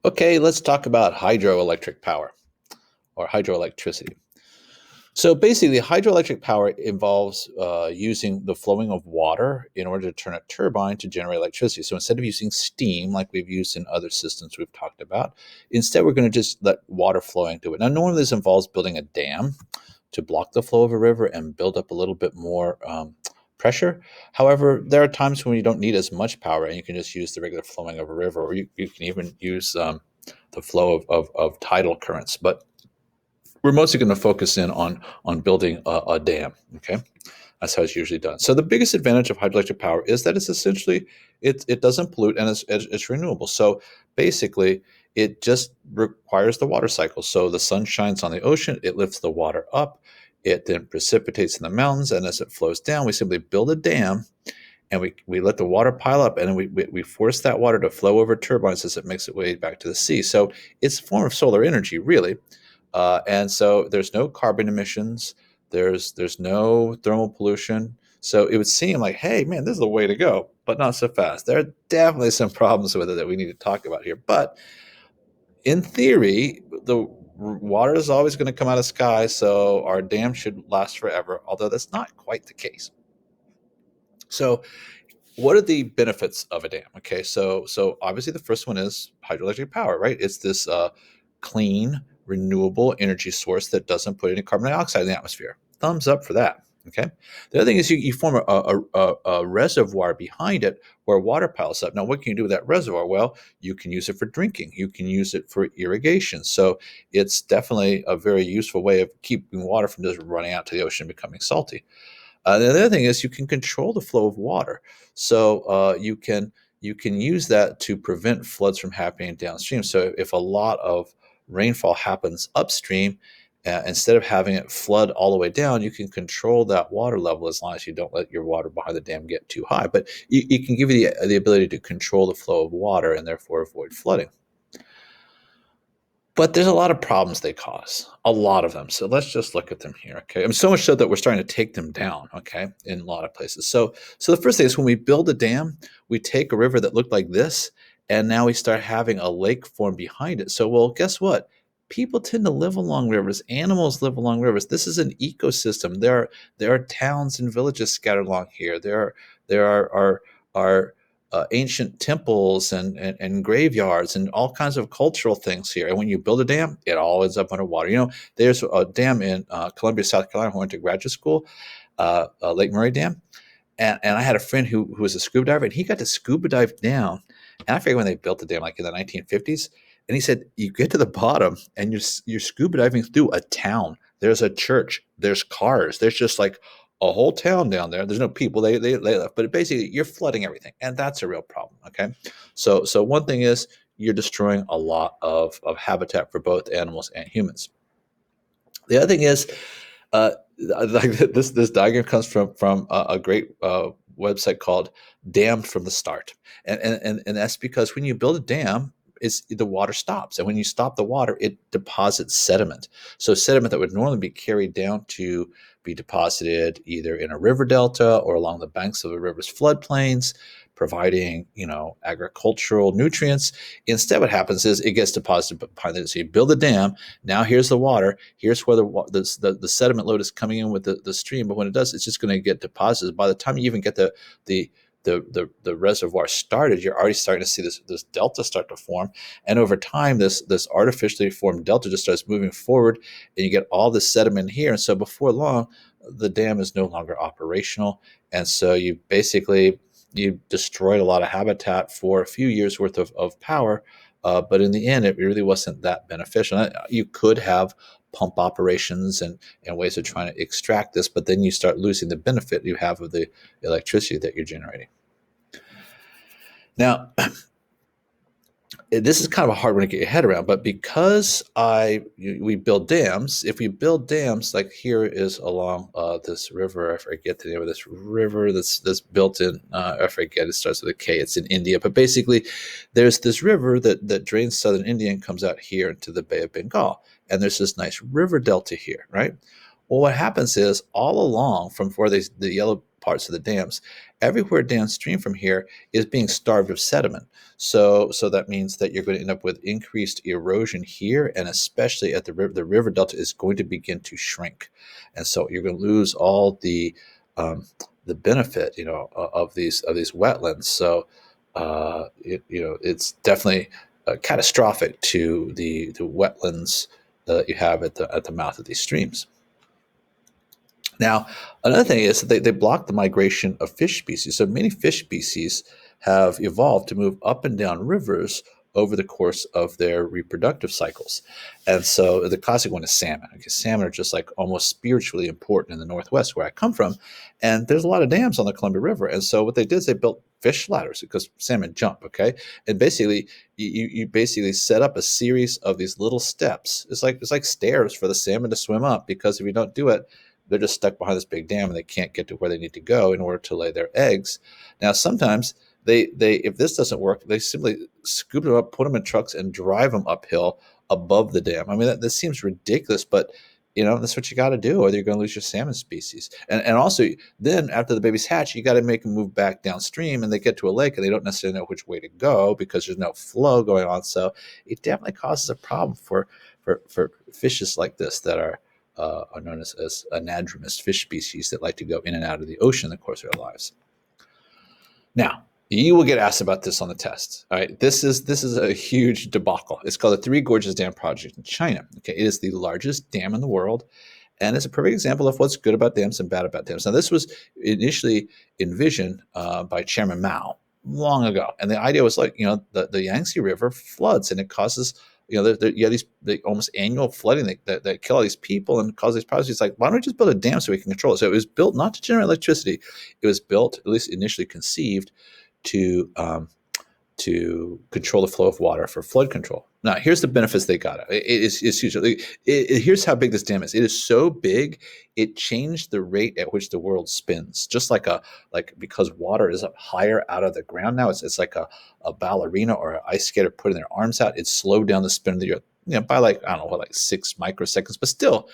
Okay, let's talk about hydroelectric power or hydroelectricity. So basically, hydroelectric power involves using the flowing of water in order to turn a turbine to generate electricity. So instead of using steam like we've used in other systems we've talked about, instead we're going to just let water flow into it. Now, normally this involves building a dam to block the flow of a river and build up a little bit more pressure. However, there are times when you don't need as much power and you can just use the regular flowing of a river, or you can even use the flow of tidal currents. But we're mostly going to focus in on building a dam. Okay, that's how it's usually done. So the biggest advantage of hydroelectric power is that it's essentially it doesn't pollute and it's renewable. So basically, it just requires the water cycle. So the sun shines on the ocean, it lifts the water up, it then precipitates in the mountains, and as it flows down, we simply build a dam. And we let the water pile up, and then we force that water to flow over turbines as it makes its way back to the sea. So it's a form of solar energy, really. And so there's no carbon emissions. There's no thermal pollution. So it would seem like, hey, man, this is the way to go, but not so fast. There are definitely some problems with it that we need to talk about here. But in theory, the water is always going to come out of the sky, so our dam should last forever, although that's not quite the case. So what are the benefits of a dam? Okay, so obviously the first one is hydroelectric power, right? It's this clean, renewable energy source that doesn't put any carbon dioxide in the atmosphere. Thumbs up for that. Okay. The other thing is you form a reservoir behind it where water piles up. Now, what can you do with that reservoir? Well, you can use it for drinking. You can use it for irrigation. So it's definitely a very useful way of keeping water from just running out to the ocean and becoming salty. The other thing is you can control the flow of water, so you can use that to prevent floods from happening downstream. So if a lot of rainfall happens upstream, instead of having it flood all the way down, you can control that water level as long as you don't let your water behind the dam get too high. But it can give you the ability to control the flow of water and therefore avoid flooding. But there's a lot of problems they cause, a lot of them. So let's just look at them here, okay? And so much so that we're starting to take them down, okay, in a lot of places. So the first thing is when we build a dam, we take a river that looked like this, and now we start having a lake form behind it. So, well, guess what? People tend to live along rivers. Animals live along rivers. This is an ecosystem. There are towns and villages scattered along here. There are ancient temples and graveyards and all kinds of cultural things here. And when you build a dam, it all ends up underwater. There's a dam in Columbia, South Carolina, who went to graduate school, Lake Murray Dam. And I had a friend who was a scuba diver, and he got to scuba dive down. And I forget when they built the dam, like in the 1950s. And he said, you get to the bottom and you're scuba diving through a town. There's a church. There's cars. There's just like a whole town down there. There's no people. They left. But basically, you're flooding everything. And that's a real problem. Okay. So one thing is you're destroying a lot of habitat for both animals and humans. The other thing is, like this diagram comes from a great website called Dammed from the Start, and that's because when you build a dam, the water stops, and when you stop the water, it deposits sediment. So sediment that would normally be carried down to be deposited either in a river delta or along the banks of a river's floodplains, providing agricultural nutrients. Instead, what happens is it gets deposited behind it. So you build a dam. Now here's the water. Here's where the sediment load is coming in with the stream. But when it does, it's just going to get deposited. By the time you even get the reservoir started, you're already starting to see this delta start to form, and over time, this artificially formed delta just starts moving forward, and you get all this sediment here. And so before long, the dam is no longer operational, and so you destroyed a lot of habitat for a few years worth of power. But in the end, it really wasn't that beneficial. You could have pump operations and ways of trying to extract this, but then you start losing the benefit you have of the electricity that you're generating. Now, this is kind of a hard one to get your head around, but because we build dams, if we build dams, like here is along this river, I forget the name of this river that's built in, I forget, it starts with a K, it's in India, but basically there's this river that drains southern India and comes out here into the Bay of Bengal, and there's this nice river delta here, right? Well, what happens is all along from where the yellow parts of the dams, everywhere downstream from here is being starved of sediment. So that means that you're going to end up with increased erosion here, and especially at the river delta is going to begin to shrink, and so you're going to lose all um, the benefit, of these wetlands. So, it's definitely catastrophic to the wetlands that you have at the mouth of these streams. Now, another thing is that they block the migration of fish species. So many fish species have evolved to move up and down rivers over the course of their reproductive cycles. And so the classic one is salmon. Okay, salmon are just like almost spiritually important in the Northwest where I come from. And there's a lot of dams on the Columbia River. And so what they did is they built fish ladders because salmon jump, okay? And basically you basically set up a series of these little steps. It's like stairs for the salmon to swim up, because if you don't do it, they're just stuck behind this big dam and they can't get to where they need to go in order to lay their eggs. Now, sometimes they if this doesn't work, they simply scoop them up, put them in trucks, and drive them uphill above the dam. I mean, that seems ridiculous, but that's what you got to do, or you're going to lose your salmon species. And also, then after the babies hatch, you got to make them move back downstream, and they get to a lake, and they don't necessarily know which way to go because there's no flow going on. So it definitely causes a problem for fishes like this that are known as anadromous fish species that like to go in and out of the ocean in the course of their lives. Now, you will get asked about this on the test. All right, this is a huge debacle. It's called the Three Gorges Dam project in China. Okay, it is the largest dam in the world, and it's a perfect example of what's good about dams and bad about dams. Now, this was initially envisioned by Chairman Mao long ago, and the idea was like, the Yangtze River floods and it causes, you have these the almost annual flooding that kill all these people and cause these problems. It's like, why don't we just build a dam so we can control it? So it was built not to generate electricity. It was built, at least initially conceived, to to control the flow of water for flood control. Now, here's the benefits they got. It's huge. Here's how big this dam is. It is so big, it changed the rate at which the world spins. Just because water is up higher out of the ground now, it's like a ballerina or an ice skater putting their arms out. It slowed down the spin of the earth, by I don't know what, like 6 microseconds, but still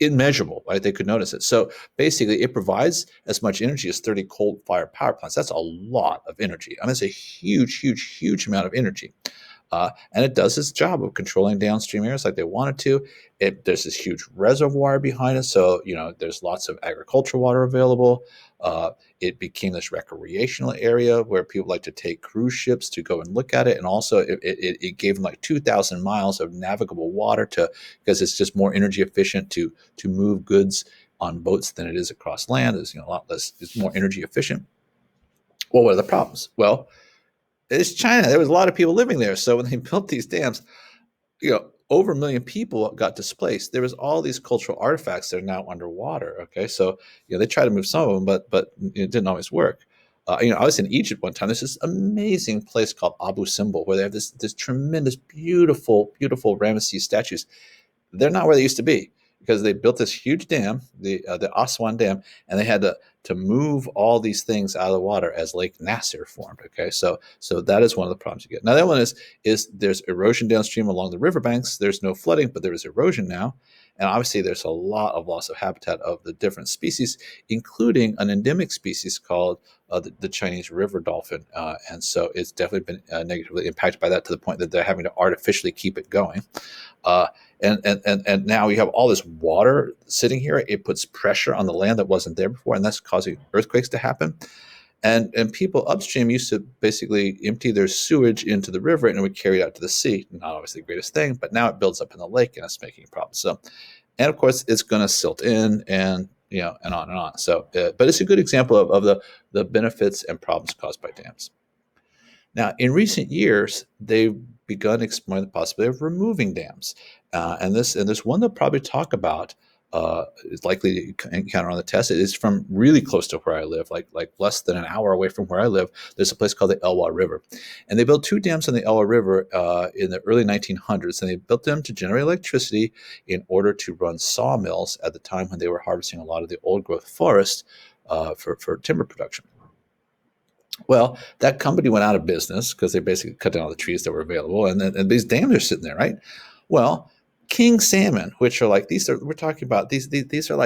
immeasurable, right? They could notice it. So basically, it provides as much energy as 30 coal-fired power plants. That's a lot of energy. I mean, it's a huge, huge, huge amount of energy. And it does its job of controlling downstream areas like they want it to. There's this huge reservoir behind it, so there's lots of agricultural water available. It became this recreational area where people like to take cruise ships to go and look at it, and also it gave them like 2,000 miles of navigable water because it's just more energy efficient to move goods on boats than it is across land. It's a lot less. It's more energy efficient. Well, what are the problems? Well, it's China. There was a lot of people living there. So when they built these dams, over 1 million people got displaced. There was all these cultural artifacts that are now underwater. Okay, so they tried to move some of them, but it didn't always work. I was in Egypt one time. There's this amazing place called Abu Simbel where they have this tremendous, beautiful, beautiful Ramesses statues. They're not where they used to be because they built this huge dam, the Aswan Dam, and they had to move all these things out of the water as Lake Nasser formed. Okay, so that is one of the problems you get. Now, that one is there's erosion downstream along the riverbanks. There's no flooding, but there is erosion now, and obviously there's a lot of loss of habitat of the different species, including an endemic species called the Chinese river dolphin, and so it's definitely been negatively impacted by that to the point that they're having to artificially keep it going. Uh, and now you have all this water sitting here. It puts pressure on the land that wasn't there before, and that's causing earthquakes to happen. And people upstream used to basically empty their sewage into the river and it would carry it out to the sea. Not obviously the greatest thing, but now it builds up in the lake and it's making problems. So, and of course, it's going to silt in and and on and on. So, but it's a good example of the benefits and problems caused by dams. Now, in recent years, they've begun exploring the possibility of removing dams, and this one they'll probably talk about is likely to encounter on the test. It is from really close to where I live, like less than an hour away from where I live. There's a place called the Elwha River, and they built 2 dams on the Elwha River in the early 1900s, and they built them to generate electricity in order to run sawmills at the time when they were harvesting a lot of the old growth forest for timber production. Well, that company went out of business because they basically cut down all the trees that were available, and these dams are sitting there, right? Well, king salmon, which are like we're talking about these are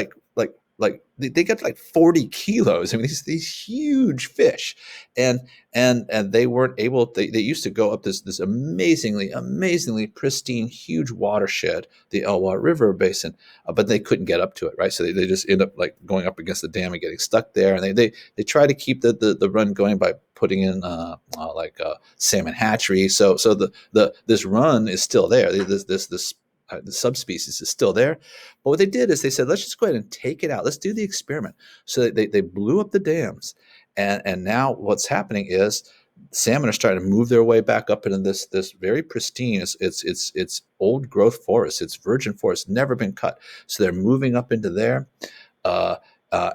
they get like 40 kilos. I mean, these huge fish, and they weren't able. They used to go up this amazingly pristine, huge watershed, the Elwha River basin, but they couldn't get up to it, right? So they just end up like going up against the dam and getting stuck there. And they try to keep the run going by putting in salmon hatchery. So this run is still there. This the subspecies is still there. But what they did is they said, let's just go ahead and take it out. Let's do the experiment. So they blew up the dams. And now what's happening is salmon are starting to move their way back up into this very pristine, it's old growth forest, it's virgin forest, never been cut. So they're moving up into there. Uh,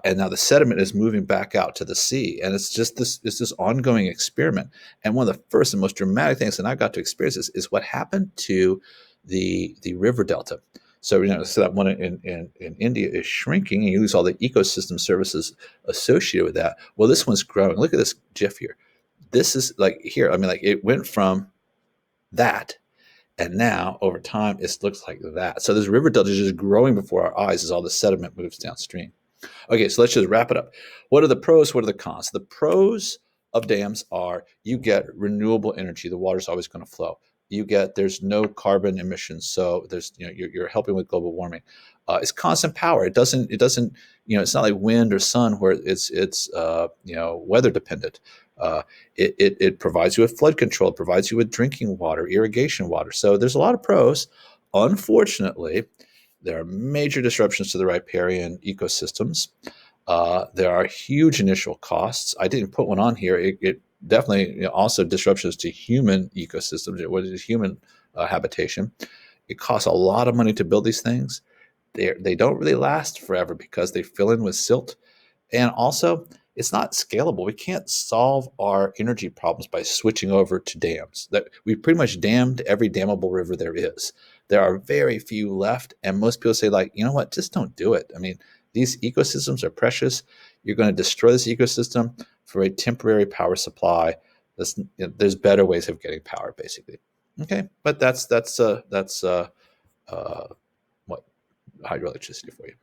and now the sediment is moving back out to the sea, and it's this ongoing experiment. And one of the first and most dramatic things that I got to experience is what happened to the river delta. So so that one in India is shrinking, and you lose all the ecosystem services associated with that. Well, this one's growing. Look at this GIF here. This is like here. I mean, like it went from that, and now over time it looks like that. So this river delta is just growing before our eyes as all the sediment moves downstream. Okay, so let's just wrap it up. What are the pros? What are the cons? The pros of dams are you get renewable energy. The water's always going to flow. There's no carbon emissions, so you're helping with global warming. It's constant power. It's not like wind or sun where it's weather dependent. It provides you with flood control. It provides you with drinking water, irrigation water. So there's a lot of pros. Unfortunately, there are major disruptions to the riparian ecosystems. There are huge initial costs. I didn't put one on here. It definitely also disruptions to human ecosystems. What is human habitation? It costs a lot of money to build these things. They don't really last forever because they fill in with silt, and also it's not scalable. We can't solve our energy problems by switching over to dams. That we've pretty much dammed every dammable river there is. There are very few left, and most people say, like, you know what, just don't do it. I mean, these ecosystems are precious. You're going to destroy this ecosystem for a temporary power supply. There's better ways of getting power, basically. Okay, but that's what hydroelectricity for you.